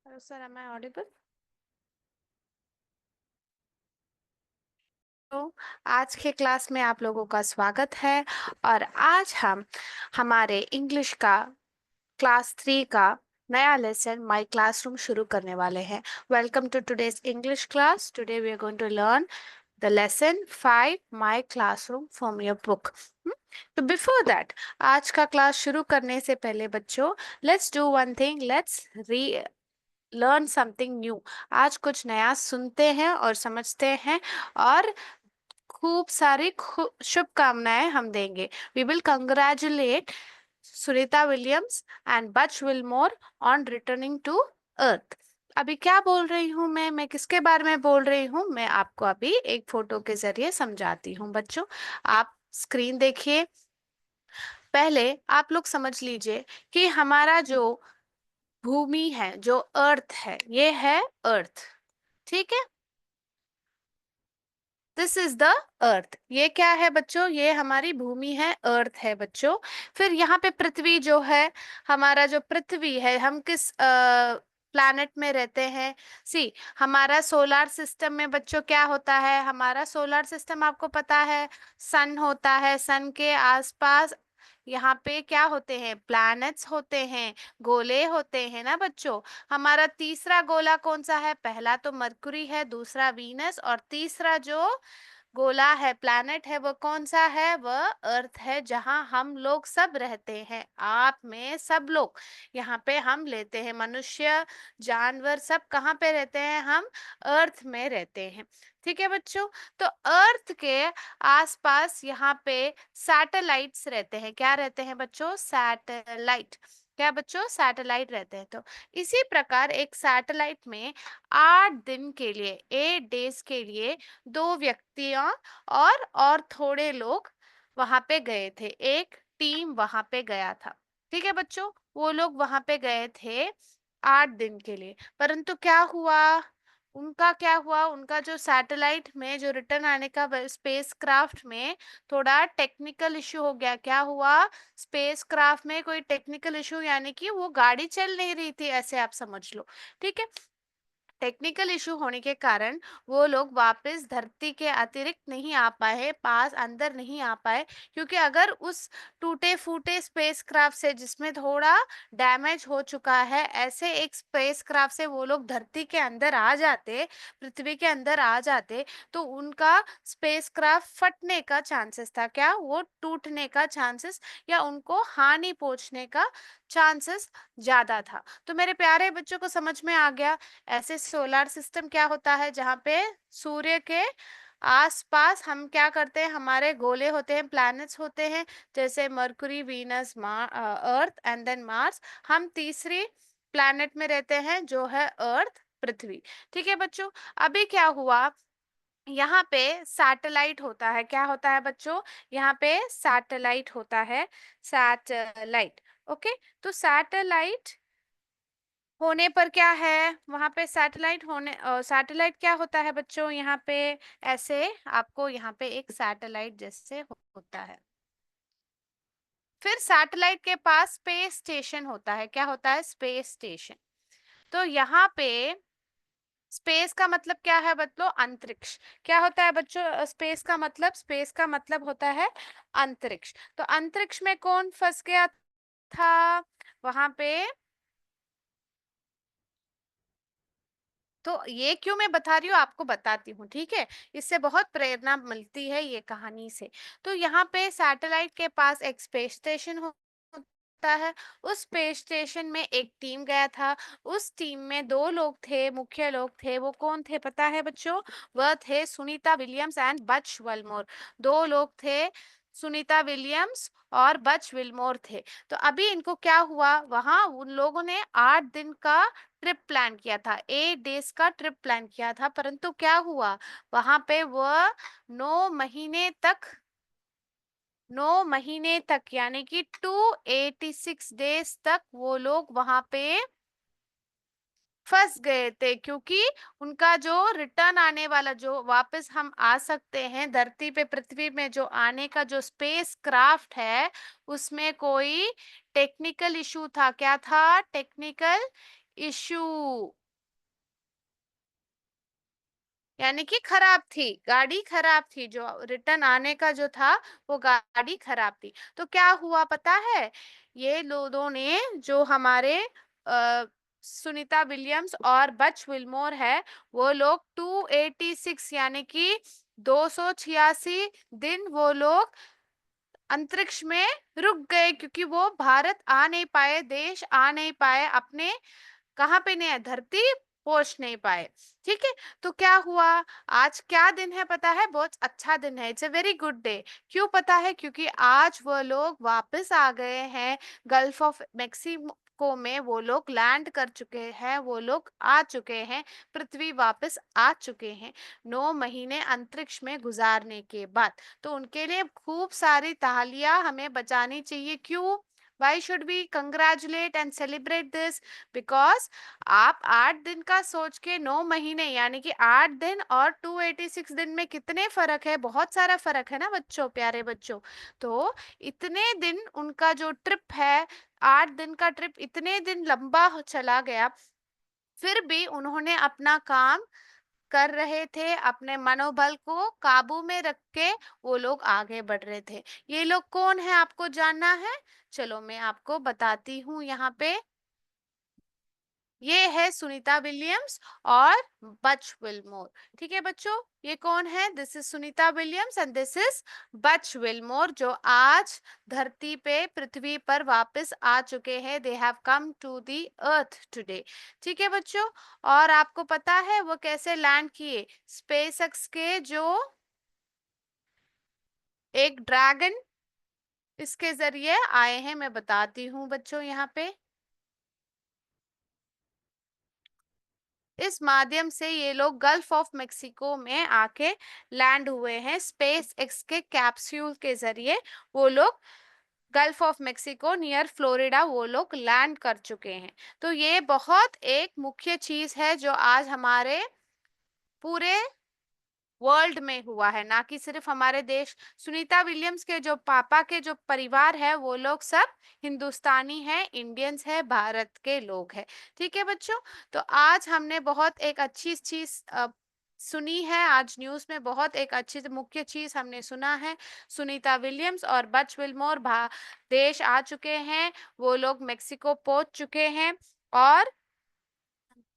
Hello sir, am I audible? तो आज के क्लास में आप लोगों का स्वागत है और आज हम हमारे इंग्लिश का क्लास 3 का नया लेसन माय क्लासरूम शुरू करने वाले हैं। Welcome to today's English class. Today we are going to learn the lesson 5 my classroom from your book. तो बिफोर दैट, आज का क्लास शुरू करने से पहले बच्चों, let's do one thing, let's relearn something new. आज कुछ नया सुनते हैं और समझते हैं और खूब सारी शुभकामनाएं हम देंगे। We will congratulate Sunita Williams and Butch Wilmore on returning to earth. अभी क्या बोल रही हूँ मैं किसके बारे में बोल रही हूँ, मैं आपको अभी एक फोटो के जरिए समझाती हूँ। बच्चों, आप स्क्रीन देखिए। पहले आप लोग समझ लीजिए कि हमारा जो भूमि है, जो अर्थ है, ये है अर्थ। ठीक है, दिस इज द अर्थ। ये क्या है बच्चों? ये हमारी भूमि है, अर्थ है बच्चों। फिर यहाँ पे पृथ्वी जो है, हमारा जो पृथ्वी है, हम किस प्लैनेट में रहते हैं? सी, हमारा सोलर सिस्टम में बच्चों क्या होता है? हमारा सोलर सिस्टम आपको पता है, सन होता है। सन के आसपास यहाँ पे क्या होते हैं? प्लैनेट्स होते हैं, गोले होते हैं ना बच्चों। हमारा तीसरा गोला कौन सा है? पहला तो मरकुरी है, दूसरा वीनस, और तीसरा जो गोला है, प्लैनेट है, वो कौन सा है? वह अर्थ है, जहां हम लोग सब रहते हैं। आप में सब लोग यहाँ पे हम लेते हैं, मनुष्य, जानवर, सब कहाँ पे रहते हैं? हम अर्थ में रहते हैं। ठीक है बच्चों, तो अर्थ के आसपास यहाँ पे सैटेलाइट्स रहते हैं। क्या रहते हैं बच्चों? सैटेलाइट। क्या बच्चों? सैटेलाइट रहते हैं। तो इसी प्रकार एक सैटेलाइट में 8 दिन के लिए, 8 डेज के लिए, दो व्यक्तियां और थोड़े लोग वहां पे गए थे। एक टीम वहां पे गया था। ठीक है बच्चों, वो लोग वहां पे गए थे 8 दिन के लिए। परंतु क्या हुआ? उनका क्या हुआ? उनका जो सैटेलाइट में जो रिटर्न आने का स्पेस क्राफ्ट में थोड़ा टेक्निकल इशू हो गया। क्या हुआ? स्पेस क्राफ्ट में कोई टेक्निकल इशू, यानी कि वो गाड़ी चल नहीं रही थी, ऐसे आप समझ लो। ठीक है, टेक्निकल इशू होने के कारण वो लोग वापस धरती के अतिरिक्त नहीं आ पाए, पास अंदर नहीं आ पाए। क्योंकि अगर उस टूटे फूटे स्पेसक्राफ्ट से, जिसमें थोड़ा डैमेज हो चुका है, ऐसे एक स्पेसक्राफ्ट से वो लोग धरती के अंदर आ जाते, पृथ्वी के अंदर आ जाते, तो उनका स्पेसक्राफ्ट फटने का चांसेस था। क्या? वो टूटने का चांसेस, या उनको हानि पहुंचने का चांसेस ज्यादा था। तो मेरे प्यारे बच्चों को समझ में आ गया। ऐसे सोलर सिस्टम क्या होता है? जहाँ पे सूर्य के आसपास हम क्या करते हैं? हमारे गोले होते हैं, प्लैनेट्स होते हैं, जैसे Mercury, Venus, Earth and then Mars. हम तीसरी प्लैनेट में रहते हैं, जो है अर्थ, पृथ्वी। ठीक है बच्चों, अभी क्या हुआ? यहाँ पे सैटेलाइट होता है। क्या होता है बच्चों? यहाँ पे सैटेलाइट होता है, सैटेलाइट। ओके, तो सैटेलाइट होने पर क्या है वहां पे? सैटेलाइट होने, सैटेलाइट क्या होता है बच्चों? यहाँ पे ऐसे आपको यहाँ पे एक सैटेलाइट जैसे होता है। फिर सैटेलाइट के पास स्पेस स्टेशन होता है। क्या होता है? Space station. तो यहाँ पे स्पेस का मतलब क्या है बच्चों? अंतरिक्ष। क्या होता है बच्चों स्पेस का मतलब? स्पेस का मतलब होता है अंतरिक्ष। तो अंतरिक्ष में कौन फंस गया था वहां पे? तो ये क्यों मैं बता रही हूँ, आपको बताती हूँ, ठीक है? इससे बहुत प्रेरणा मिलती है ये कहानी से। तो यहाँ पे सैटेलाइट के पास एक स्पेस स्टेशन होता है। उस स्पेस स्टेशन में एक टीम गया था। उस टीम में दो लोग थे, मुख्य लोग थे। वो कौन थे पता है बच्चों? वह थे Sunita Williams and Butch Wilmore. दो लोग थे, सुनीता विलियम्स और बच विलमोर थे। तो अभी इनको क्या हुआ? वहां उन लोगों ने 8 दिन का ट्रिप प्लान किया था, 8 डेज का ट्रिप प्लान किया था। परंतु क्या हुआ? वहां पे वह 9 महीने तक, 9 महीने तक, यानी कि 286 डेज तक वो लोग वहां पे फंस गए थे। क्योंकि उनका जो रिटर्न आने वाला, जो वापस हम आ सकते हैं धरती पे, पृथ्वी में जो आने का जो स्पेस क्राफ्ट है, उसमें कोई टेक्निकल इशू था। क्या था? टेक्निकल इशू, यानी कि खराब थी, गाड़ी खराब थी, जो रिटर्न आने का जो था वो गाड़ी खराब थी। तो क्या हुआ पता है, ये लोगों ने, जो हमारे सुनीता विलियम्स और बच विल्मोर है, वो लोग 286 यानी कि 286 दिन वो लोग अंतरिक्ष में रुक गए, क्योंकि वो भारत आ नहीं पाए, देश आ नहीं पाए, अपने कहाँ पे नहीं है, धरती पहुंच नहीं पाए। ठीक है। तो क्या हुआ, आज क्या दिन है पता है, बहुत अच्छा दिन है, it's a very good day. क्यों पता है, क्योंकि आज वो लोग वापस आ गए हैं, गल्फ ऑफ मेक्सिको में वो लोग लैंड कर चुके हैं, वो लोग आ चुके हैं, पृथ्वी वापस आ चुके हैं, 9 महीने अंतरिक्ष में गुजारने के बाद। तो उनके लिए खूब सारी तालियां हमें बजानी चाहिए। क्यों, why should we congratulate and celebrate this? Because आप 8 दिन का सोच के, 9 महीने यानी कि 8 दिन और 286 दिन में कितने फर्क है, बहुत सारा फर्क है ना बच्चों, प्यारे बच्चों। तो इतने दिन उनका जो ट्रिप है, 8 दिन का ट्रिप इतने दिन लंबा चला गया, फिर भी उन्होंने अपना काम कर रहे थे, अपने मनोबल को काबू में रख के वो लोग आगे बढ़ रहे थे। ये लोग कौन है, आपको जानना है? चलो मैं आपको बताती हूँ यहाँ पे। ये है सुनीता विलियम्स और बच विल्मोर। ठीक है बच्चों, ये कौन है? This is Sunita Williams and this is बच विल्मोर, जो आज धरती पे, पृथ्वी पर वापस आ चुके हैं। They have come to the earth today. ठीक है बच्चों। और आपको पता है वो कैसे लैंड किए? स्पेस एक्स के जो एक ड्रैगन, इसके जरिए आए हैं, मैं बताती हूँ बच्चों यहाँ पे। इस माध्यम से ये लोग गल्फ ऑफ मेक्सिको में आके लैंड हुए हैं, स्पेस एक्स के कैप्सूल के जरिए वो लोग gulf of Mexico near Florida वो लोग लैंड कर चुके हैं। तो ये बहुत एक मुख्य चीज है जो आज हमारे पूरे वर्ल्ड में हुआ है, ना कि सिर्फ हमारे देश। सुनीता विलियम्स के जो पापा के जो परिवार है, वो लोग सब हिंदुस्तानी है, इंडियंस है, भारत के लोग हैं। ठीक है बच्चों। तो आज हमने बहुत एक अच्छी चीज सुनी है, आज न्यूज में बहुत एक अच्छी मुख्य चीज हमने सुना है। सुनीता विलियम्स और बच विल्मोर देश आ चुके हैं, वो लोग मेक्सिको पहुंच चुके हैं और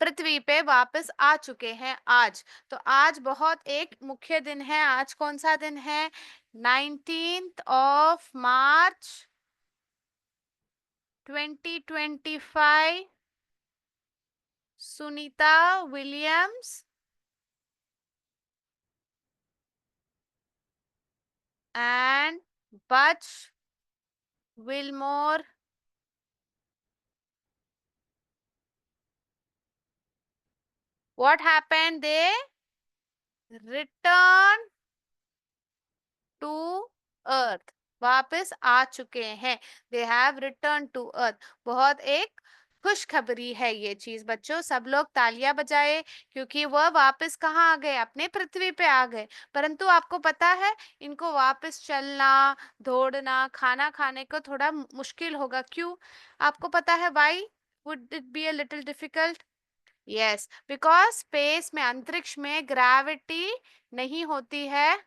पृथ्वी पे वापस आ चुके हैं आज। तो आज बहुत एक मुख्य दिन है। आज कौन सा दिन है? 19 March 2025। Sunita Williams and Butch Wilmore what happened, they returned to Earth, वापस आ चुके हैं। They have return to Earth. बहुत एक खुशखबरी है ये चीज बच्चों, सब लोग तालियां बजाए, क्योंकि वह वापस कहाँ आ गए? अपने पृथ्वी पे आ गए। परंतु आपको पता है, इनको वापस चलना, दौड़ना, खाना खाने को थोड़ा मुश्किल होगा। क्यों, आपको पता है? Why would it be a little difficult? Yes, because space में, अंतरिक्ष में ग्रेविटी नहीं होती है।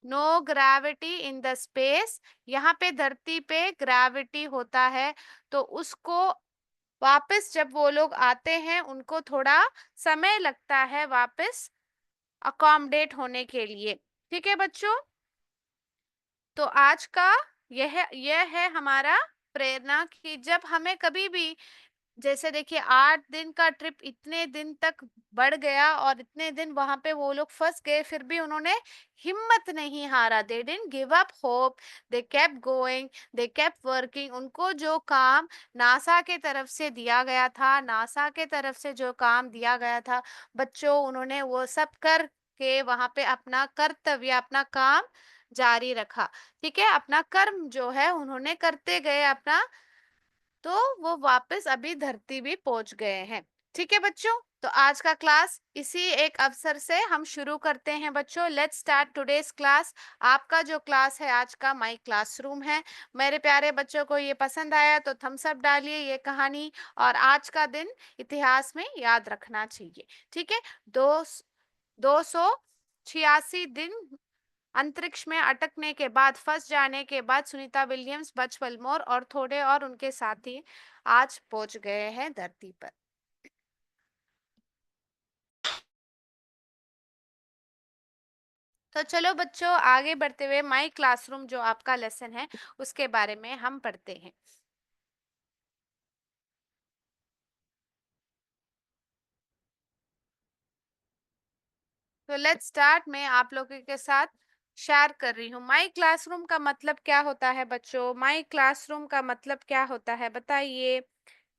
No gravity in the space. यहाँ पे धरती पे ग्रेविटी होता है। तो उसको वापस जब वो लोग आते हैं, उनको थोड़ा समय लगता है वापस अकोमोडेट होने के लिए। ठीक है बच्चों। तो आज का यह है हमारा प्रेरणा, कि जब हमें कभी भी, जैसे देखिए 8 दिन का ट्रिप इतने दिन तक बढ़ गया और इतने दिन वहां पे वो लोग फंस गए, फिर भी उन्होंने हिम्मत नहीं हारा। They didn't give up hope, they kept going, they kept working. उनको जो काम नासा के तरफ से दिया गया था, नासा के तरफ से जो काम दिया गया था बच्चों, उन्होंने वो सब कर के वहां पे अपना कर्तव्य, अपना काम जारी रखा। ठीक है, अपना कर्म जो है उन्होंने करते गए अपना। तो वो वापस अभी धरती भी पहुंच गए हैं। ठीक है बच्चों। तो आज का क्लास इसी एक अवसर से हम शुरू करते हैं बच्चों। Let's start today's class. आपका जो क्लास है आज का माई क्लासरूम है। मेरे प्यारे बच्चों को ये पसंद आया तो थम्स अप डालिए ये कहानी, और आज का दिन इतिहास में याद रखना चाहिए। ठीक है। दो 286 दिन अंतरिक्ष में अटकने के बाद, फंस जाने के बाद सुनीता विलियम्स, बच पलमोर और थोड़े और उनके साथी आज पहुंच गए हैं धरती पर। तो चलो बच्चों, आगे बढ़ते हुए माई क्लासरूम जो आपका लेसन है उसके बारे में हम पढ़ते हैं। तो लेट्स स्टार्ट। मैं आप लोगों के साथ शेयर कर रही हूँ माई क्लासरूम का मतलब क्या होता है बच्चों। माई क्लासरूम का मतलब क्या होता है बताइए।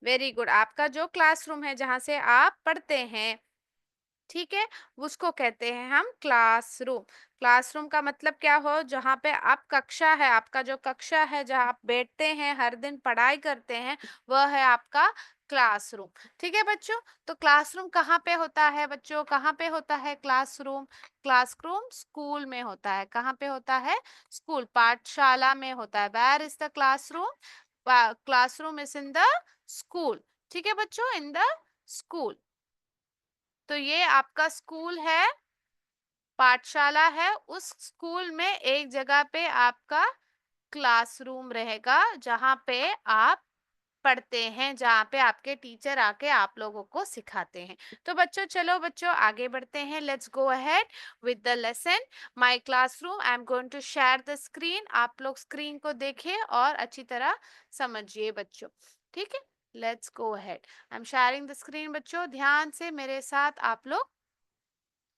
Very good. आपका जो क्लासरूम है जहां से आप पढ़ते हैं, ठीक है, उसको कहते हैं हम क्लासरूम। क्लासरूम का मतलब क्या हो, जहाँ पे आप कक्षा है, आपका जो कक्षा है जहाँ आप बैठते हैं हर दिन पढ़ाई करते हैं, वह है आपका क्लासरूम। ठीक है बच्चों। तो क्लासरूम कहाँ पे होता है बच्चों, कहाँ पे होता है क्लासरूम। क्लासरूम स्कूल में होता है। कहाँ पे होता है, स्कूल, पाठशाला में होता है। Where is the classroom, classroom is in the school. ठीक है बच्चों, इन द स्कूल। तो ये आपका स्कूल है, पाठशाला है। उस स्कूल में एक जगह पे आपका क्लासरूम रहेगा जहां पे आप पढ़ते हैं, जहाँ पे आपके टीचर आके आप लोगों को सिखाते हैं। तो बच्चों चलो बच्चों आगे बढ़ते हैं। Let's go ahead with the lesson my classroom. I am going to share the screen. आप लोग स्क्रीन को देखिए और अच्छी तरह समझिए बच्चों। ठीक है, let's go ahead. I am sharing the screen बच्चों, ध्यान से मेरे साथ आप लोग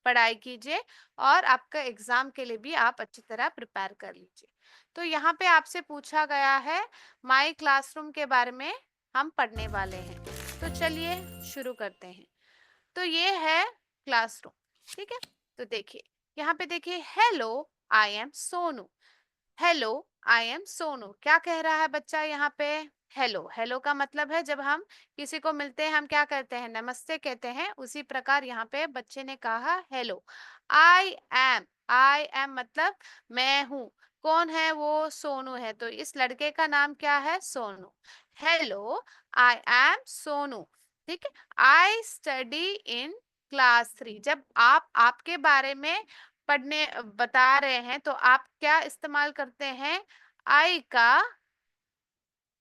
पढ़ाई कीजिए और आपका एग्जाम के लिए भी आप अच्छी तरह प्रिपेयर कर लीजिए। तो यहाँ पे आपसे पूछा गया है माई क्लासरूम के बारे में हम पढ़ने वाले हैं। तो चलिए शुरू करते हैं। तो ये है क्लासरूम। ठीक है। तो देखिए, यहाँ पे देखिए, hello I am Sonu. Hello I am Sonu. क्या कह रहा है बच्चा यहाँ पे, हेलो। हेलो का मतलब है जब हम किसी को मिलते हैं हम क्या कहते हैं, नमस्ते कहते हैं। उसी प्रकार यहाँ पे बच्चे ने कहा हेलो। आई एम मतलब मैं हूँ। कौन है वो, सोनू है। तो इस लड़के का नाम क्या है, Sonu. Hello I am Sonu. ठीक है। आई स्टडी इन क्लास 3। जब आप आपके बारे में पढ़ने बता रहे हैं तो आप क्या इस्तेमाल करते हैं, आई का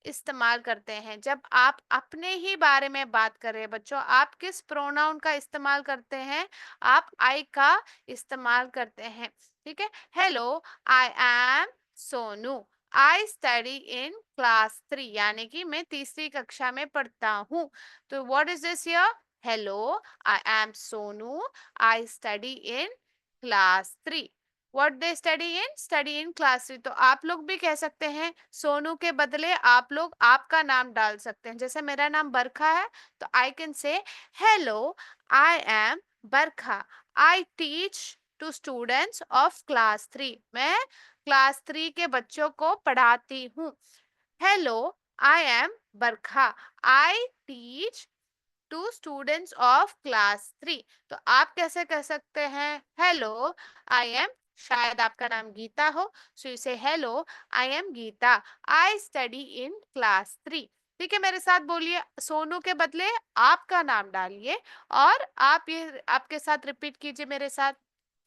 इस्तेमाल करते हैं। जब आप अपने ही बारे में बात कर रहे हैं बच्चों, आप किस प्रोनाउन का इस्तेमाल करते हैं, आप आई का इस्तेमाल करते हैं। ठीक है। Hello I am Sonu. I study in class 3, यानी कि मैं तीसरी कक्षा में पढ़ता हूँ। तो what is this here, hello I am Sonu, I study in class 3। What they study in class 3। तो आप लोग भी कह सकते हैं, सोनू के बदले आप लोग आपका नाम डाल सकते हैं। जैसे मेरा नाम बरखा है तो I can say hello I am Barkha. I teach to students of class 3। मैं क्लास 3 के बच्चों को पढ़ाती हूँ। Hello I am Barkha. I teach to students of class 3। तो आप कैसे कह सकते हैं, हेलो आई एम, शायद आपका नाम गीता हो, so you say hello I am Geeta, I study in class 3। ठीक है, मेरे साथ बोलिए, सोनू के बदले आपका नाम डालिए और आप ये आपके साथ रिपीट कीजिए मेरे साथ।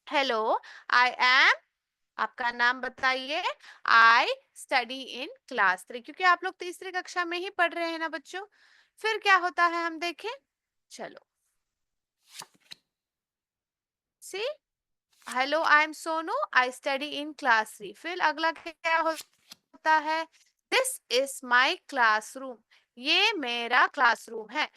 हेलो आई एम, आपका नाम बताइए, आई स्टडी इन क्लास 3, क्योंकि आप लोग तीसरी कक्षा में ही पढ़ रहे हैं ना बच्चों। फिर क्या होता है हम देखें, चलो see, hello I am Sonu, I study in class 3। फिर अगला क्या होता है, दिस इज माई क्लासरूम। ये मेरा क्लासरूम है।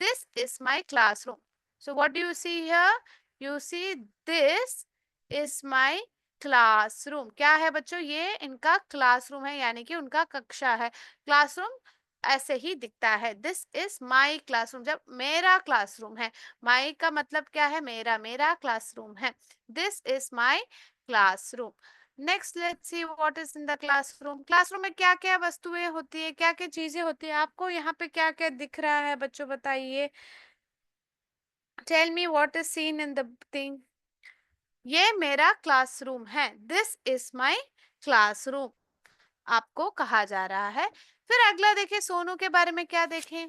This is my classroom. So what do you see here, you see this is my classroom. क्या है बच्चों, ये इनका क्लासरूम है, यानी कि उनका कक्षा है। क्लासरूम ऐसे ही दिखता है, दिस इज माई क्लासरूम, जब मेरा क्लासरूम है। माई का मतलब क्या है, मेरा, मेरा क्लासरूम है। This is my classroom. Next let's see what is in the classroom. Classroom में क्या क्या वस्तुएं होती है, क्या क्या चीजें होती है, आपको यहाँ पे क्या क्या दिख रहा है बच्चों बताइए। Tell me what is seen in the thing. ये मेरा क्लासरूम है, दिस इज माई क्लासरूम, आपको कहा जा रहा है। फिर अगला देखिए, सोनू के बारे में क्या देखें।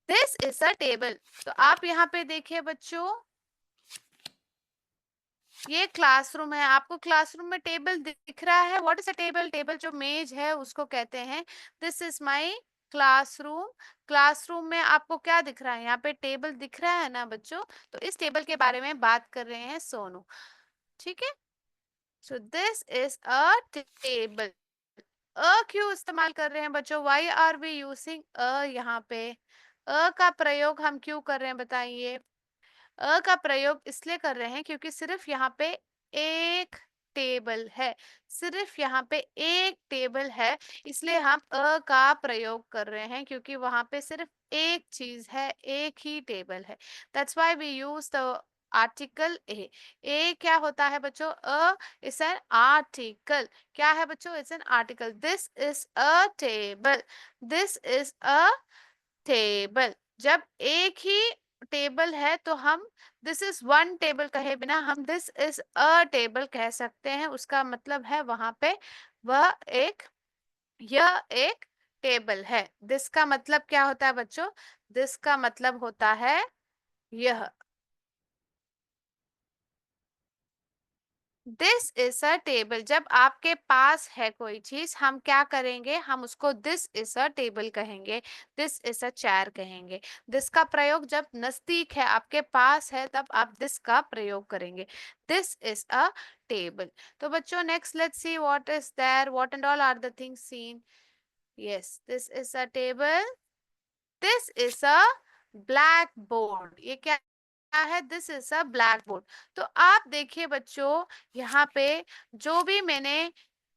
This is a table. तो आप यहाँ पे देखिए बच्चों, ये क्लासरूम है, आपको क्लासरूम में टेबल दिख रहा है। What is a table? Table जो मेज है उसको कहते हैं। This is my classroom. Classroom में आपको क्या दिख रहा है? यहाँ पे टेबल दिख रहा है ना बच्चों, तो इस टेबल के बारे में बात कर रहे हैं सोनू। ठीक है, so this is a table. क्यों इस्तेमाल कर रहे हैं बच्चों? Why are we using a? यहाँ पे का प्रयोग हम क्यों कर रहे हैं बताइए? का प्रयोग इसलिए कर रहे हैं क्योंकि सिर्फ यहाँ पे एक टेबल है, सिर्फ यहाँ पे एक टेबल है, इसलिए हम का प्रयोग कर रहे हैं, क्योंकि वहां पे सिर्फ एक चीज है, एक ही टेबल है। That's why we use the article a. A क्या होता है बच्चों? Is an article. क्या है बच्चों? It's an article. This is a table. This is a table. जब एक ही टेबल है तो हम दिस इज वन टेबल कहे बिना हम दिस इज अ टेबल कह सकते हैं। उसका मतलब है वहां पे वह एक, यह एक टेबल है। दिस का मतलब क्या होता है बच्चों? दिस का मतलब होता है यह। This is a table. जब आपके पास है कोई चीज, हम क्या करेंगे? हम उसको दिस इज अ टेबल कहेंगे, दिस इज अ चेयर कहेंगे। दिस का प्रयोग जब नजदीक है, आपके पास है, तब आप दिस का प्रयोग करेंगे। This is a table. तो बच्चों next let's see what is there, what and all are the things seen. Yes, this is a table. This is a blackboard. ये क्या है? This is a blackboard. तो आप देखिए बच्चों, यहाँ पे जो भी मैंने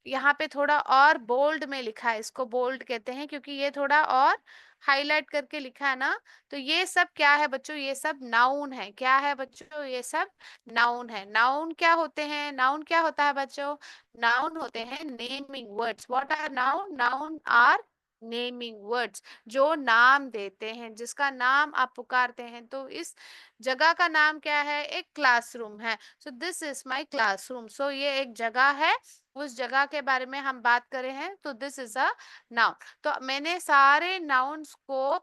यहाँ पे थोड़ा और बोल्ड में लिखा है, इसको बोल्ड कहते हैं क्योंकि ये थोड़ा और हाईलाइट करके लिखा है ना। तो ये सब क्या है बच्चों? ये सब नाउन है। क्या है बच्चों? ये सब नाउन है। नाउन क्या होते हैं? नाउन क्या होता है बच्चों? नाउन होते हैं naming words. What are noun? Noun are naming words, जो नाम देते हैं, जिसका नाम आप पुकारते हैं। तो इस जगह का नाम क्या है? एक क्लासरूम है। So this is my classroom. So ये एक जगह है, उस जगह के बारे में हम बात कर रहे हैं, तो दिस इज अ नाउन। तो मैंने सारे नाउन्स को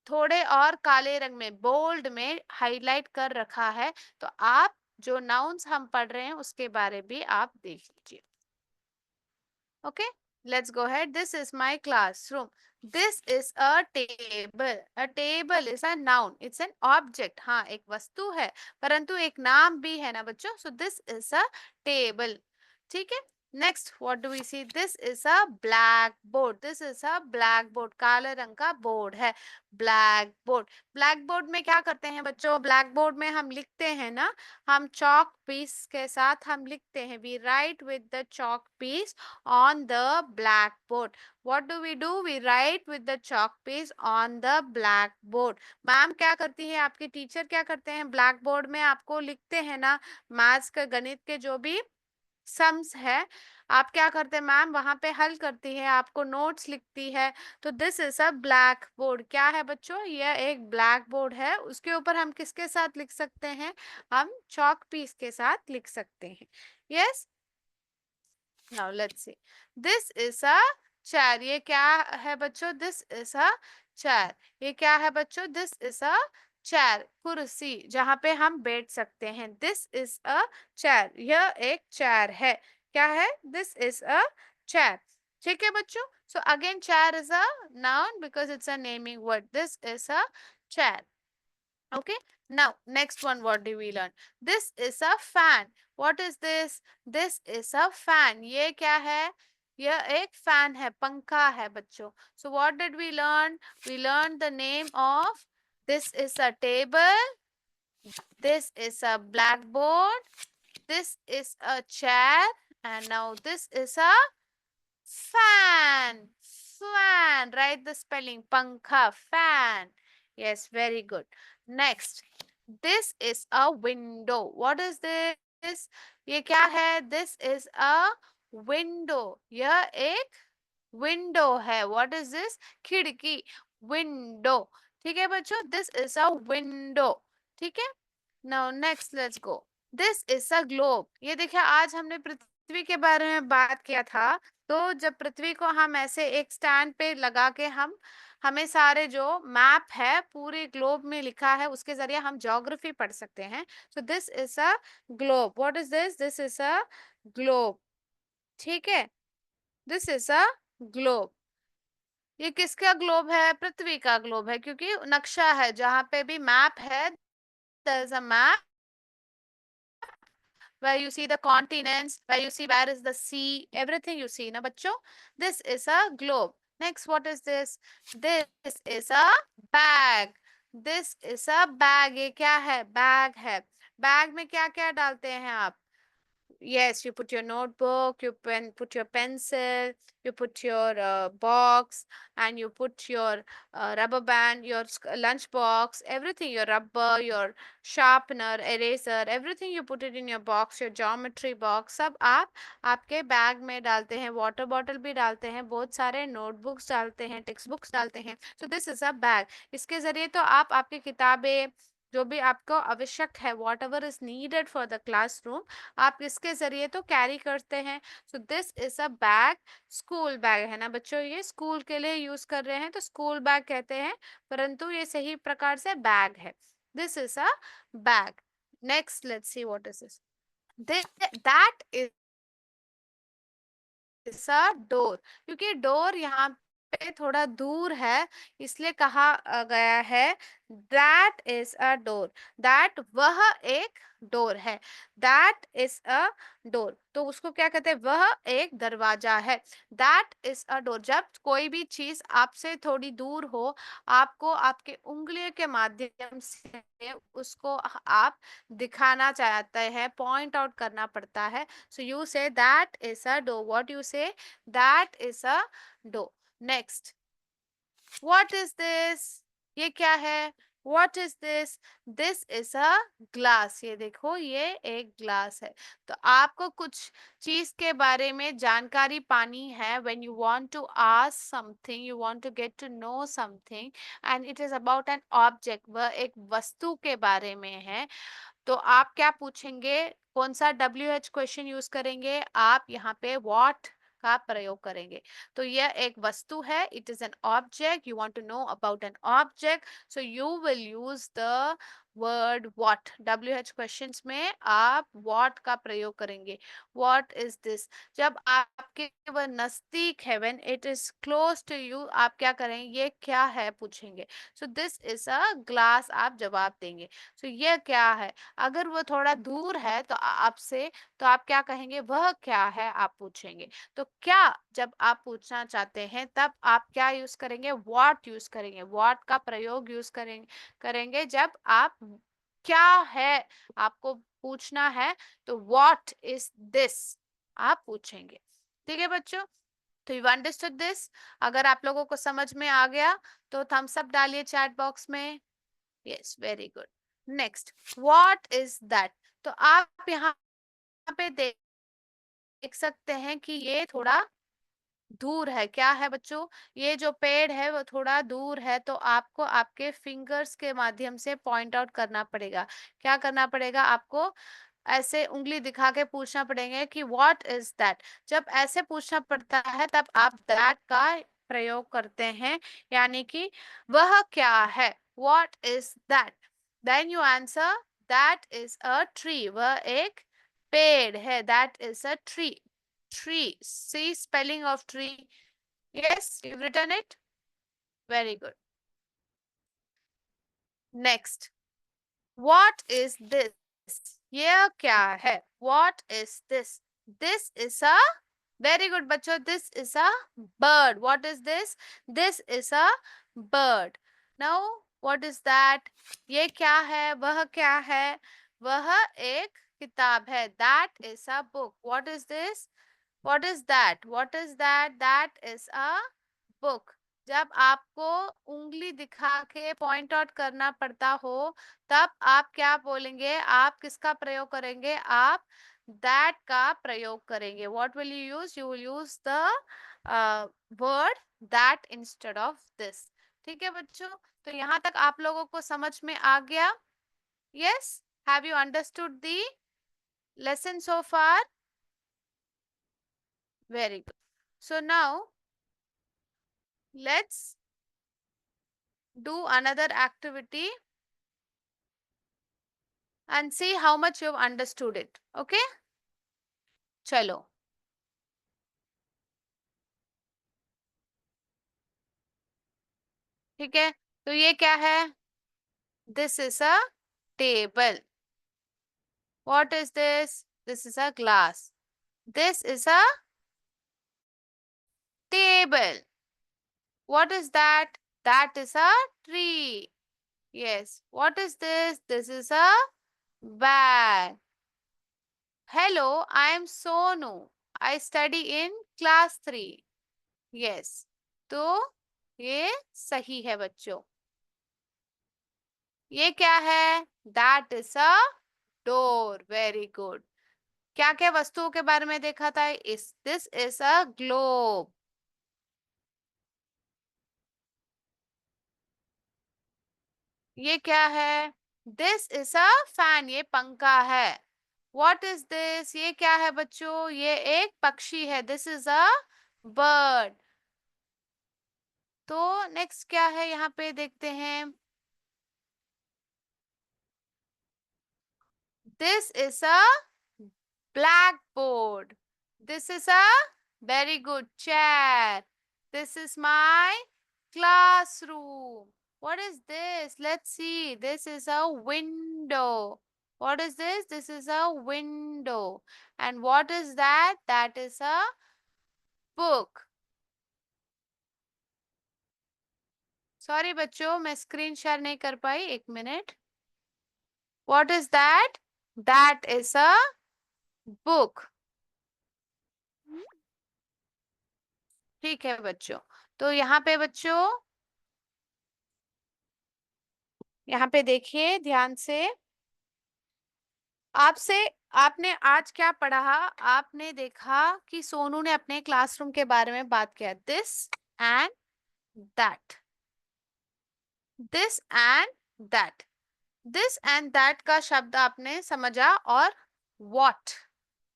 थोड़े और काले रंग में, बोल्ड में हाईलाइट कर रखा है। तो आप जो नाउन्स हम पढ़ रहे हैं उसके बारे भी आप देख लीजिए। Okay, let's go ahead. This is my classroom. This is a table. A table is a noun. It's an object. हाँ, एक वस्तु है, परंतु एक नाम भी है ना बच्चों. So this is a table. ठीक है. Next, what do we see? This is a blackboard. This is a blackboard. काले रंग का बोर्ड है. Blackboard. Blackboard में क्या करते हैं बच्चों? Blackboard में हम लिखते हैं ना, हम chalk piece के साथ हम लिखते हैं. We write with the chalk piece on the blackboard. What do? We write with the chalk piece on the blackboard. Ma'am क्या करती है? आपकी टीचर क्या करते हैं? ब्लैक बोर्ड में आपको लिखते हैं ना, मैथ्स के, गणित के जो भी सम्स है, आप क्या करते हैं मैम? वहां पे हल करती है, आपको नोट्स लिखती है। तो this is a black board. क्या है बच्चों? यह एक ब्लैक बोर्ड है। उसके ऊपर हम किसके साथ लिख सकते हैं? हम चॉक पीस के साथ लिख सकते हैं। Yes, now let's see. This is a chair. ये क्या है बच्चों? This is a chair. ये क्या है बच्चों? This is a chair. कुर्सी, जहाँ पे हम बैठ सकते हैं. This is a chair. यह एक chair है. क्या है? This is a chair. ठीक है बच्चों. So again chair is a noun because it's a naming word. This is a chair. Okay, now next one, what do we learn? This is a fan. What is this? This is a fan. ये क्या है? यह एक fan है, पंखा है बच्चों. So what did we learn? We learned the name of, this is a table, this is a blackboard, this is a chair, and now this is a fan. Fan. Write the spelling. Pankha. Fan. Yes, very good. Next. This is a window. What is this? ये क्या है? This is a window. यह एक window है. What is this? खिड़की. Window. ठीक है बच्चों, दिस इज अ विंडो। ठीक है, now next let's go. This is a globe. ये देखिए, आज हमने पृथ्वी के बारे में बात किया था। तो जब पृथ्वी को हम ऐसे एक स्टैंड पे लगा के हम हमें सारे जो मैप है पूरे ग्लोब में लिखा है उसके जरिए हम ज्योग्राफी पढ़ सकते हैं। सो this is a globe. What is this? This is a globe. ठीक है, दिस इज अ ग्लोब। ये किसका ग्लोब है? पृथ्वी का ग्लोब है, क्योंकि नक्शा है जहां पे भी मैप है, there is a map where you see the continents, where you see where is the sea, everything you see na bachcho. This is a globe. Next, what is this? This is a bag. This is a bag. ये क्या है? Bag है। Bag में क्या क्या डालते हैं आप? Yes, you put your notebook, put your pencil, you put your box, and you put your rubber band, your lunch box, everything, your rubber, your sharpener, eraser, everything you put it in your box, your geometry box, सब आप आपके bag में डालते हैं। Water bottle भी डालते हैं, बहुत सारे नोटबुक्स डालते हैं, टेक्स्ट बुक्स डालते हैं। सो दिस इज अ बैग। इसके जरिए तो आप आपकी किताबें, जो भी आपको आवश्यक है, what ever is needed for the classroom, आप इसके जरिए तो कैरी करते हैं। सो this is a bag. School bag है ना बच्चों, ये स्कूल के लिए यूज कर रहे हैं तो स्कूल बैग कहते हैं, परंतु ये सही प्रकार से बैग है। This is a bag. Next let's see what is this. That is सा डोर। क्योंकि डोर यहाँ पे थोड़ा दूर है, इसलिए कहा गया है that is a door. That वह एक डोर है। दैट इज अ डोर, तो उसको क्या कहते हैं? वह एक दरवाजा है। That is a door. जब कोई भी चीज आपसे थोड़ी दूर हो, आपको आपके उंगलियों के माध्यम से उसको आप दिखाना चाहते हैं, पॉइंट आउट करना पड़ता है। So you say that is a door. What you say? That is a door. Next. What is this? ये क्या है? What is this? This is a glass. ये देखो, ये एक ग्लास है। तो आपको कुछ चीज के बारे में जानकारी पानी है। When you want to ask something, you want to get to know something, and it is about an object. वह एक वस्तु के बारे में है। तो आप क्या पूछेंगे? कौन सा WH क्वेश्चन यूज करेंगे? आप यहाँ पे व्हाट का प्रयोग करेंगे। तो यह एक वस्तु है, it is an object, you want to know about an object, so you will use the word what. WH questions में आप व्हाट का प्रयोग करेंगे। What is this? जब आपके वह नजदीक है, when it is close to you, आप क्या करेंगे? ये क्या है पूछेंगे। So this is a glass, आप जवाब देंगे। सो ये क्या है? अगर वो थोड़ा दूर है तो आपसे, तो आप क्या कहेंगे? वह क्या है आप पूछेंगे। तो क्या जब आप पूछना चाहते हैं तब आप क्या यूज करेंगे? व्हाट यूज करेंगे। व्हाट का प्रयोग यूज करेंगे जब आप क्या है आपको पूछना है, तो व्हाट इज दिस आप पूछेंगे। ठीक है बच्चों, तो यू अंडरस्टूड दिस? अगर आप लोगों को समझ में आ गया तो थम्स अप डालिए चैट बॉक्स में। Yes, very good. Next, what is that? तो आप यहाँ पे देख सकते हैं कि ये थोड़ा दूर है। क्या है बच्चों? ये जो पेड़ है वो थोड़ा दूर है, तो आपको आपके फिंगर्स के माध्यम से पॉइंट आउट करना पड़ेगा। क्या करना पड़ेगा आपको? ऐसे उंगली दिखा के पूछना पड़ेगा कि व्हाट इज दैट। जब ऐसे पूछना पड़ता है तब आप दैट का प्रयोग करते हैं, यानी कि वह क्या है। What is that? Then you answer that is a tree. वह एक पेड़ है। That is a tree. Tree. See spelling of tree. Yes, you've written it. Very good. Next. What is this? ये क्या है? What is this? This is a, very good बच्चों, this is a bird. What is this? This is a bird. Now, what is that? ये क्या है? वह क्या है? वह एक किताब है। That is a book. What is this? What is that? What is that? That is a book. जब आपको उंगली दिखा के पॉइंट आउट करना पड़ता हो, तब आप क्या बोलेंगे? आप किसका प्रयोग करेंगे? आप that का प्रयोग करेंगे। What will you use? You will use the word that instead of this. ठीक है बच्चों, तो यहाँ तक आप लोगों को समझ में आ गया? Yes, have you understood the lesson so far? Very good. So now let's do another activity and see how much you've understood it. Okay? चलो. ठीक है, तो ये क्या है? This is a table. What is this? This is a glass. This is a table. What is that? That is a tree. Yes. What is this? This is a bag. Hello, I am Sonu. I study in class 3. Yes. तो ये सही है बच्चों. ये क्या है? That is a door. Very good. क्या क्या वस्तुओं के बारे में देखा था? This is a globe. ये क्या है? This is a fan. ये पंखा है. What is this? ये क्या है बच्चों? ये एक पक्षी है. This is a bird. तो नेक्स्ट क्या है यहाँ पे देखते हैं. This is a blackboard. This is a very good chair. This is my classroom. What is this? Let's see. This is a window. What is this? This is a window. And what is that? That is a book. Sorry बच्चों, मैं screen share नहीं कर पाई. एक minute. What is that? That is a book. ठीक है बच्चों, तो यहाँ पे बच्चों, यहाँ पे देखिए ध्यान से. आपसे आपने आज क्या पढ़ा? आपने देखा कि सोनू ने अपने क्लासरूम के बारे में बात किया. This and that. This and that. This and that का शब्द आपने समझा और व्हाट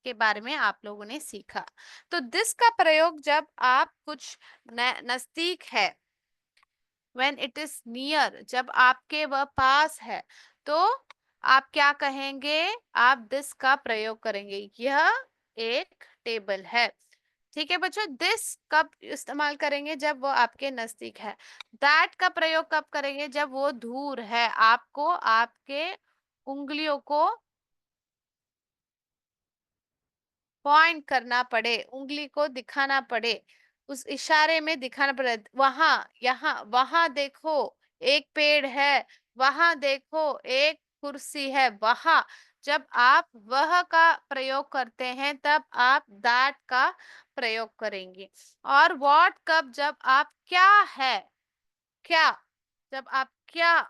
के बारे में आप लोगों ने सीखा. तो दिस का प्रयोग जब आप कुछ नजदीक है, when it is near, जब आपके वह पास है, तो आप क्या कहेंगे? आप दिस का प्रयोग करेंगे. यह एक टेबल है. ठीक है बच्चों, दिस कब इस्तेमाल करेंगे? जब वो आपके नजदीक है. दैट का प्रयोग कब करेंगे? जब वो दूर है, आपको आपके उंगलियों को पॉइंट करना पड़े, उंगली को दिखाना पड़े, उस इशारे में दिखाना पड़े. वहां, यहाँ, वहां देखो एक पेड़ है, वहां देखो एक कुर्सी है, वहां. जब आप वह का प्रयोग करते हैं तब आप दैट का प्रयोग करेंगे. और व्हाट कब? जब आप क्या है, क्या, जब आप क्या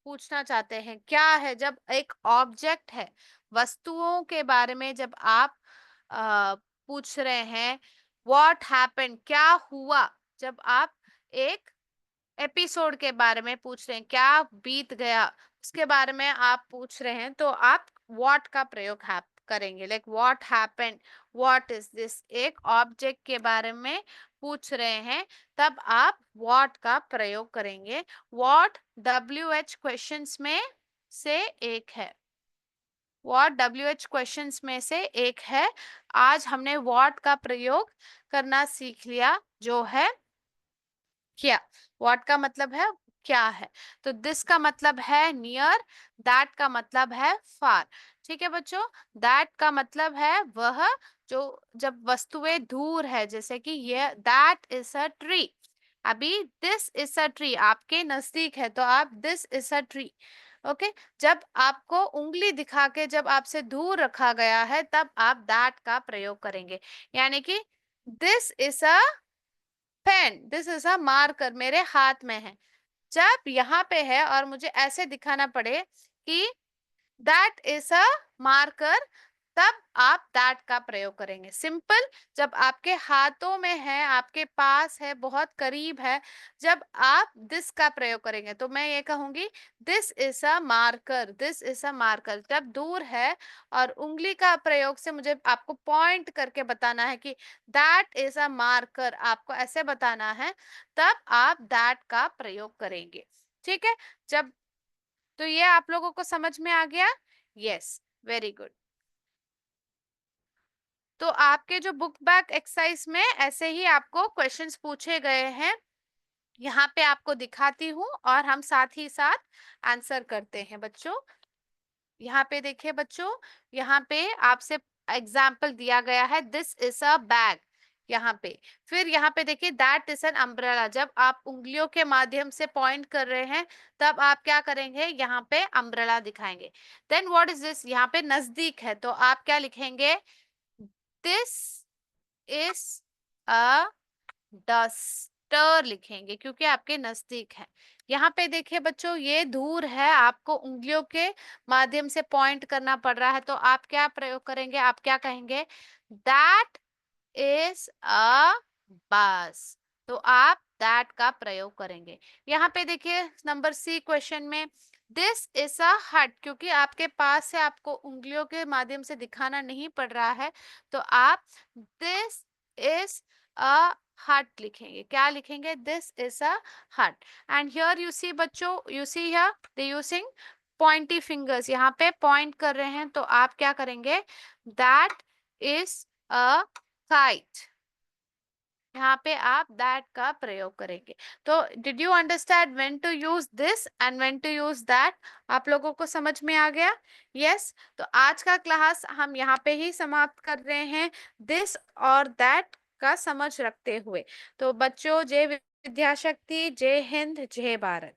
पूछना चाहते हैं, क्या है, जब एक ऑब्जेक्ट है, वस्तुओं के बारे में जब आप पूछ रहे हैं. What happened? क्या हुआ? जब आप एक एपिसोड के बारे में पूछ रहे हैं, क्या बीत गया, उसके बारे में आप पूछ रहे हैं, तो आप व्हाट का प्रयोग करेंगे. Like what happened, what is this. एक ऑब्जेक्ट के बारे में पूछ रहे हैं, तब आप व्हाट का प्रयोग करेंगे. व्हाट WH क्वेश्चंस में से एक है. व्हाट WH क्वेश्चंस में से एक है. आज हमने व्हाट का प्रयोग करना सीख लिया, जो है क्या. व्हाट का मतलब है क्या है. तो दिस का मतलब है नियर. दैट का मतलब है फार. ठीक है बच्चों, दैट का मतलब है वह, जो जब वस्तुएं दूर है, जैसे कि ये दैट इज अ ट्री. अभी दिस इज अ ट्री आपके नजदीक है, तो आप this is a tree. Okay. जब आपको उंगली दिखा के जब आपसे दूर रखा गया है, तब आप दैट का प्रयोग करेंगे. यानी कि this is a pen, this is a marker, मेरे हाथ में है. जब यहाँ पे है और मुझे ऐसे दिखाना पड़े कि दैट इज अ मार्कर, तब आप दैट का प्रयोग करेंगे। सिंपल, जब आपके हाथों में है, आपके पास है, बहुत करीब है, जब आप दिस का प्रयोग करेंगे तो मैं ये कहूंगी this is a marker, this is a marker. जब दूर है और उंगली का प्रयोग से मुझे आपको पॉइंट करके बताना है कि दैट इज अ मार्कर, आपको ऐसे बताना है, तब आप दैट का प्रयोग करेंगे। ठीक है, जब तो ये आप लोगों को समझ में आ गया? Yes, very good. तो आपके जो बुक बैक एक्सरसाइज में ऐसे ही आपको क्वेश्चंस पूछे गए हैं, यहाँ पे आपको दिखाती हूँ और हम साथ ही साथ आंसर करते हैं बच्चों। यहाँ पे देखिए बच्चों, यहाँ पे आपसे एग्जाम्पल दिया गया है, दिस इज अ बैग, यहाँ पे। फिर यहाँ पे देखिए दैट इज एन अम्ब्रेला। जब आप उंगलियों के माध्यम से पॉइंट कर रहे हैं तब आप क्या करेंगे, यहाँ पे अम्ब्रेला दिखाएंगे। देन व्हाट इज दिस, यहाँ पे नजदीक है तो आप क्या लिखेंगे, दिस इज अ डस्टर लिखेंगे, क्योंकि आपके नजदीक है। यहाँ पे देखिए बच्चों, ये दूर है, आपको उंगलियों के माध्यम से पॉइंट करना पड़ रहा है, तो आप क्या प्रयोग करेंगे, आप क्या कहेंगे, दैट इज अ बस। तो आप दैट का प्रयोग करेंगे। यहाँ पे देखिए नंबर सी क्वेश्चन में, दिस इज अ हट, क्योंकि आपके पास से आपको उंगलियों के माध्यम से दिखाना नहीं पड़ रहा है, तो आप दिस इज अ हट लिखेंगे। क्या लिखेंगे, दिस इज अ हट। एंड हियर यू सी बच्चों, you see here they using pointy fingers, यहाँ पे पॉइंट कर रहे हैं, तो आप क्या करेंगे, दैट इज अ काइट, यहाँ पे आप दैट का प्रयोग करेंगे। तो did you understand when to use this and when to use that? आप लोगों को समझ में आ गया? यस। तो आज का क्लास हम यहाँ पे ही समाप्त कर रहे हैं, दिस और दैट का समझ रखते हुए। तो बच्चों, जय विद्याशक्ति, जय हिंद, जय भारत।